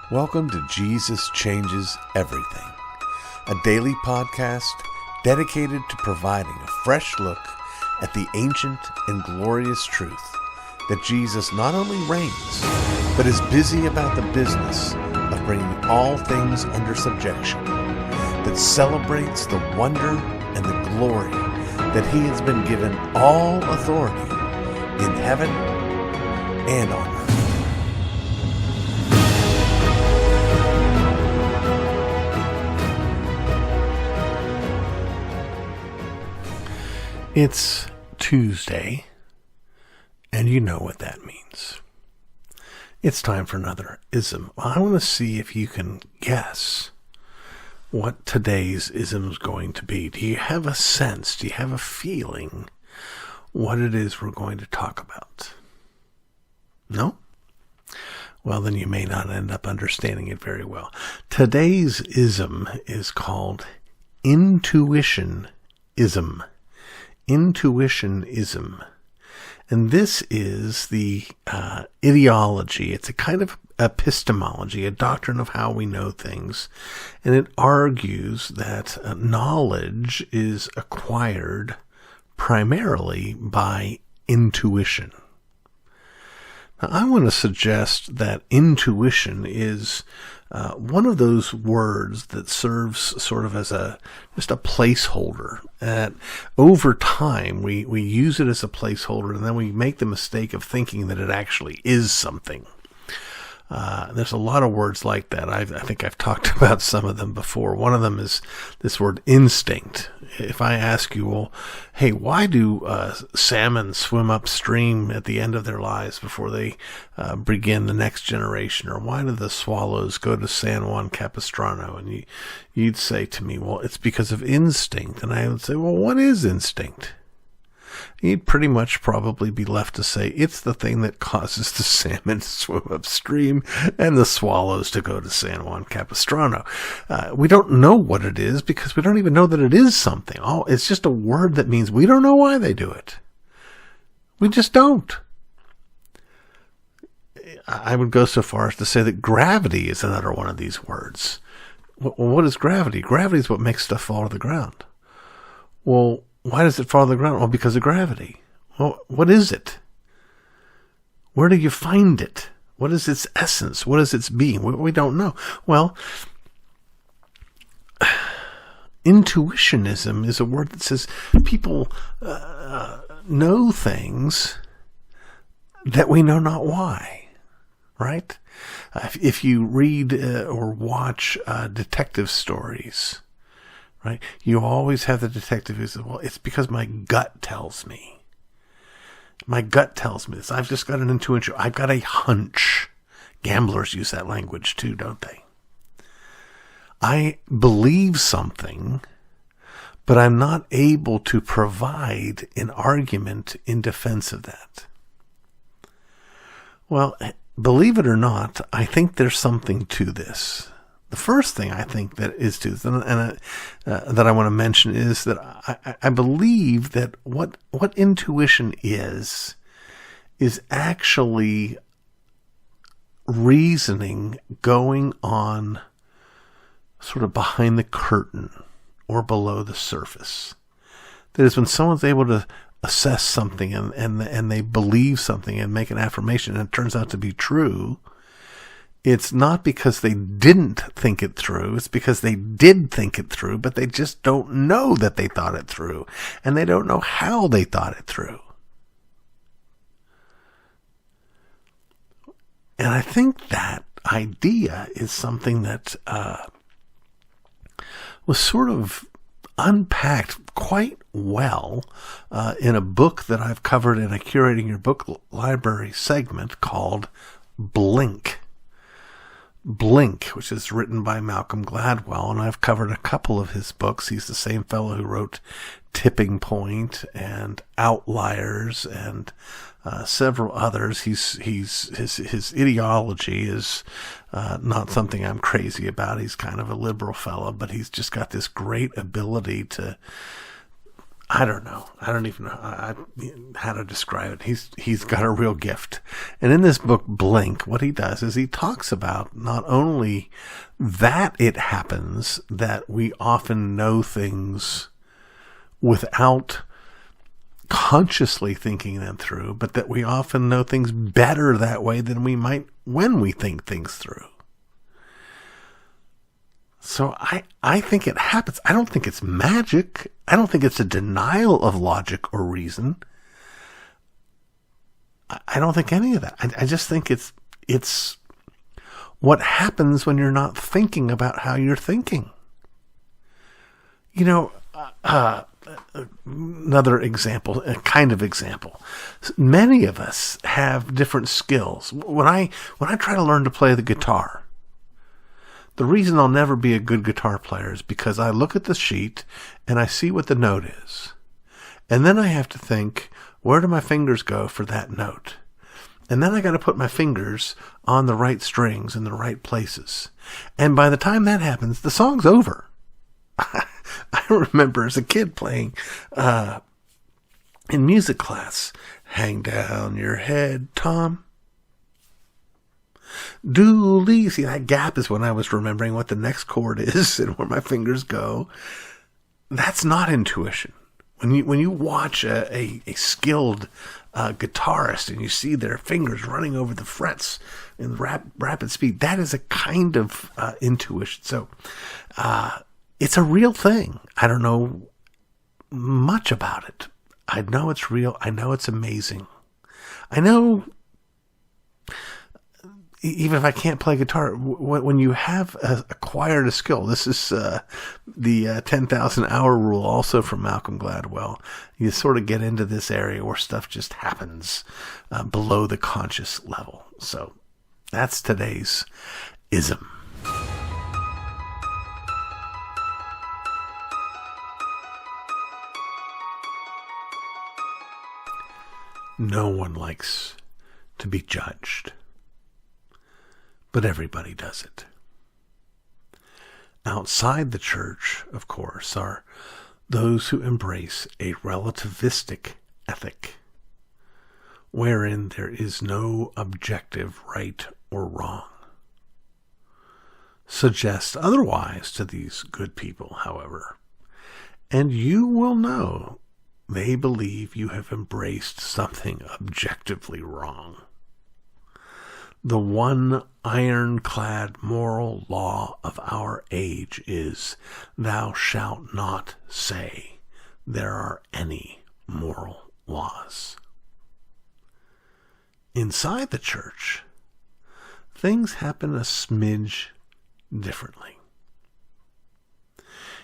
Welcome to Jesus Changes Everything, a daily podcast dedicated to providing a fresh look at the ancient and glorious truth that Jesus not only reigns, but is busy about the business of bringing all things under subjection, that celebrates the wonder and the glory that he has been given all authority in heaven and on earth. It's Tuesday, and you know what that means. It's time for another ism. I want to see if you can guess what today's ism is going to be. Do you have a sense? Do you have a feeling what it is we're going to talk about? No? Well, then you may not end up understanding it very well. Today's ism is called Intuitionism. Intuitionism. And this is the ideology. It's a kind of epistemology, a doctrine of how we know things. And it argues that knowledge is acquired primarily by intuition. Now, I want to suggest that intuition is one of those words that serves sort of as just a placeholder. Over time, we use it as a placeholder, and then we make the mistake of thinking that it actually is something. There's a lot of words like that. I think I've talked about some of them before. One of them is this word instinct. If I ask you, well, hey, why do salmon swim upstream at the end of their lives before they begin the next generation? Or why do the swallows go to San Juan Capistrano? And you'd say to me, well, it's because of instinct. And I would say, well, what is instinct? You'd pretty much probably be left to say it's the thing that causes the salmon to swim upstream and the swallows to go to San Juan Capistrano. We don't know what it is because we don't even know that it is something. Oh, it's just a word that means we don't know why they do it. We just don't. I would go so far as to say that gravity is another one of these words. Well, what is gravity? Gravity is what makes stuff fall to the ground. Well, why does it fall to the ground? Well, because of gravity. Well, what is it? Where do you find it? What is its essence? What is its being? We don't know. Well, intuitionism is a word that says people know things that we know not why, right? If you read or watch detective stories, right? You always have the detective who says, well, it's because my gut tells me. My gut tells me this. I've just got an intuition. I've got a hunch. Gamblers use that language too, don't they? I believe something, but I'm not able to provide an argument in defense of that. Well, believe it or not, I think there's something to this. The first thing I think that is to, that I want to mention is that I believe that what intuition is actually reasoning going on sort of behind the curtain or below the surface. That is, when someone's able to assess something and they believe something and make an affirmation and it turns out to be true, it's not because they didn't think it through. It's because they did think it through, but they just don't know that they thought it through. And they don't know how they thought it through. And I think that idea is something that was sort of unpacked quite well in a book that I've covered in a Curating Your Book Library segment called Blink. Blink, which is written by Malcolm Gladwell, and I've covered a couple of his books. He's the same fellow who wrote Tipping Point and Outliers and several others. His ideology is not something I'm crazy about. He's kind of a liberal fellow, but he's just got this great ability to I don't know. I don't even know how to describe it. He's got a real gift. And in this book, Blink, what he does is he talks about not only that it happens, that we often know things without consciously thinking them through, but that we often know things better that way than we might when we think things through. So I think it happens. I don't think it's magic. I don't think it's a denial of logic or reason. I don't think any of that. I just think it's what happens when you're not thinking about how you're thinking. You know, another example, a kind of example. Many of us have different skills. When I try to learn to play the guitar, the reason I'll never be a good guitar player is because I look at the sheet and I see what the note is. And then I have to think, where do my fingers go for that note? And then I got to put my fingers on the right strings in the right places. And by the time that happens, the song's over. I remember as a kid playing in music class, hang down your head, Tom. Dooley. See, that gap is when I was remembering what the next chord is and where my fingers go. That's not intuition. When you watch a skilled guitarist and you see their fingers running over the frets in rapid speed, that is a kind of intuition. So it's a real thing. I don't know much about it. I know it's real. I know it's amazing. I know even if I can't play guitar, when you have acquired a skill, this is the 10,000 hour rule, also from Malcolm Gladwell. You sort of get into this area where stuff just happens below the conscious level. So that's today's ism. No one likes to be judged, but everybody does it. Outside the church, of course, are those who embrace a relativistic ethic, wherein there is no objective right or wrong. Suggest otherwise to these good people, however, and you will know they believe you have embraced something objectively wrong. The one ironclad moral law of our age is, thou shalt not say there are any moral laws. Inside the church, things happen a smidge differently.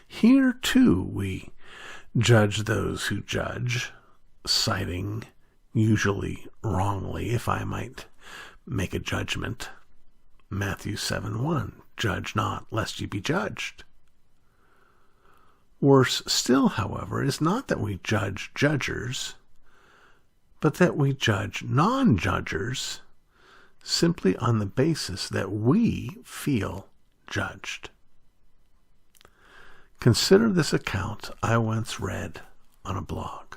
Here, too, we judge those who judge, citing, usually wrongly, if I might make a judgment, Matthew 7:1, judge not, lest ye be judged. Worse still, however, is not that we judge judgers, but that we judge non-judgers simply on the basis that we feel judged. Consider this account I once read on a blog.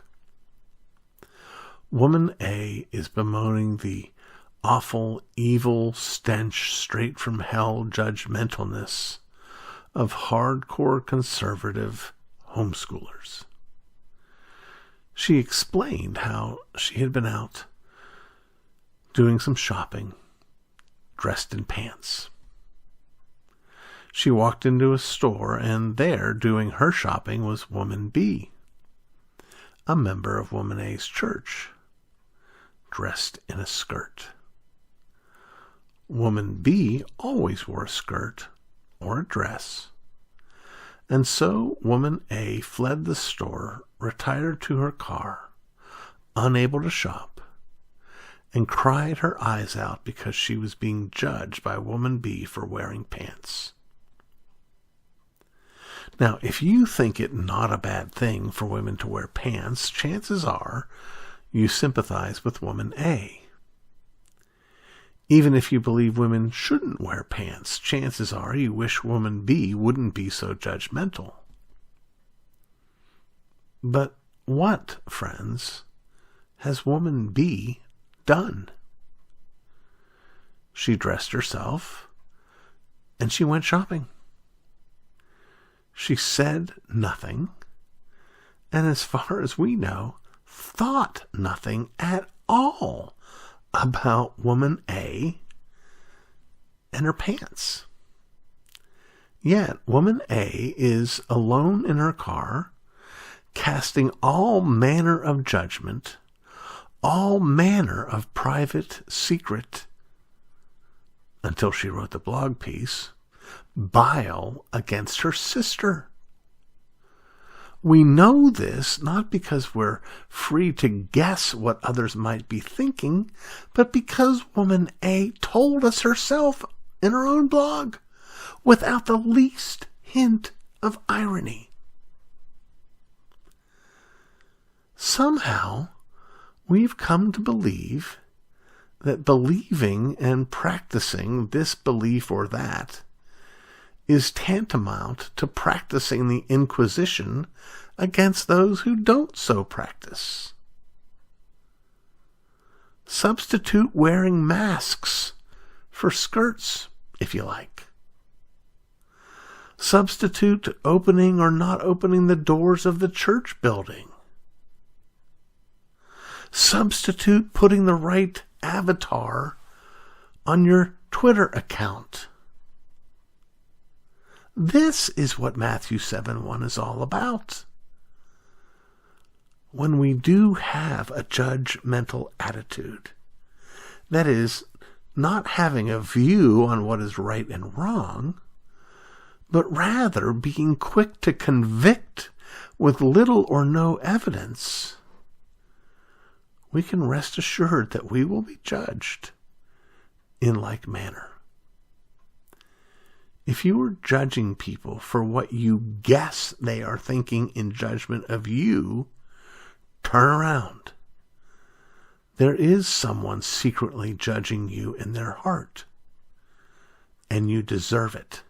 Woman A is bemoaning the awful, evil stench straight from hell judgmentalness of hardcore conservative homeschoolers. She explained how she had been out doing some shopping, dressed in pants. She walked into a store, and there, doing her shopping, was Woman B, a member of Woman A's church, dressed in a skirt. Woman B always wore a skirt or a dress, and so Woman A fled the store, retired to her car, unable to shop, and cried her eyes out because she was being judged by Woman B for wearing pants. Now, if you think it not a bad thing for women to wear pants, chances are you sympathize with Woman A. Even if you believe women shouldn't wear pants, chances are you wish Woman B wouldn't be so judgmental. But what, friends, has woman B done? She dressed herself and she went shopping. She said nothing, and as far as we know, thought nothing at all about woman A and her pants. Yet woman A is alone in her car, casting all manner of judgment, all manner of private, secret, until she wrote the blog piece, bile against her sister. We know this not because we're free to guess what others might be thinking, but because woman A told us herself in her own blog, without the least hint of irony. Somehow, we've come to believe that believing and practicing this belief or that is tantamount to practicing the Inquisition against those who don't so practice. Substitute wearing masks for skirts, if you like. Substitute opening or not opening the doors of the church building. Substitute putting the right avatar on your Twitter account. This is what Matthew 7:1 is all about. When we do have a judgmental attitude, that is, not having a view on what is right and wrong, but rather being quick to convict with little or no evidence, we can rest assured that we will be judged in like manner. If you are judging people for what you guess they are thinking in judgment of you, turn around. There is someone secretly judging you in their heart, and you deserve it.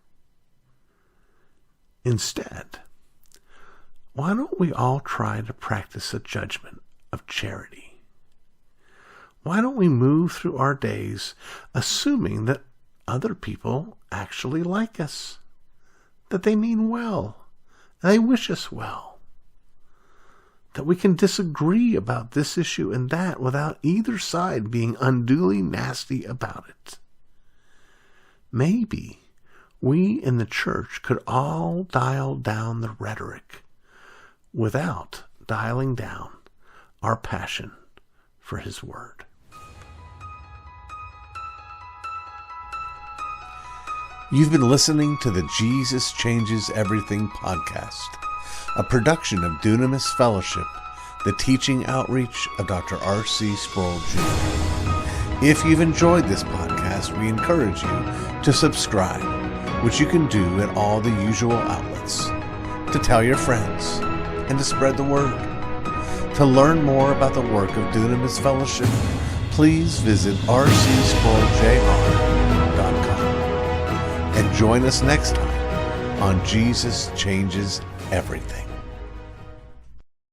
Instead, why don't we all try to practice a judgment of charity? Why don't we move through our days assuming that other people actually like us, that they mean well, and they wish us well, that we can disagree about this issue and that without either side being unduly nasty about it? Maybe we in the church could all dial down the rhetoric without dialing down our passion for His Word. You've been listening to the Jesus Changes Everything podcast, a production of Dunamis Fellowship, the teaching outreach of Dr. R.C. Sproul Jr. If you've enjoyed this podcast, we encourage you to subscribe, which you can do at all the usual outlets, to tell your friends, and to spread the word. To learn more about the work of Dunamis Fellowship, please visit rcsproulJR.com. And join us next time on Jesus Changes Everything.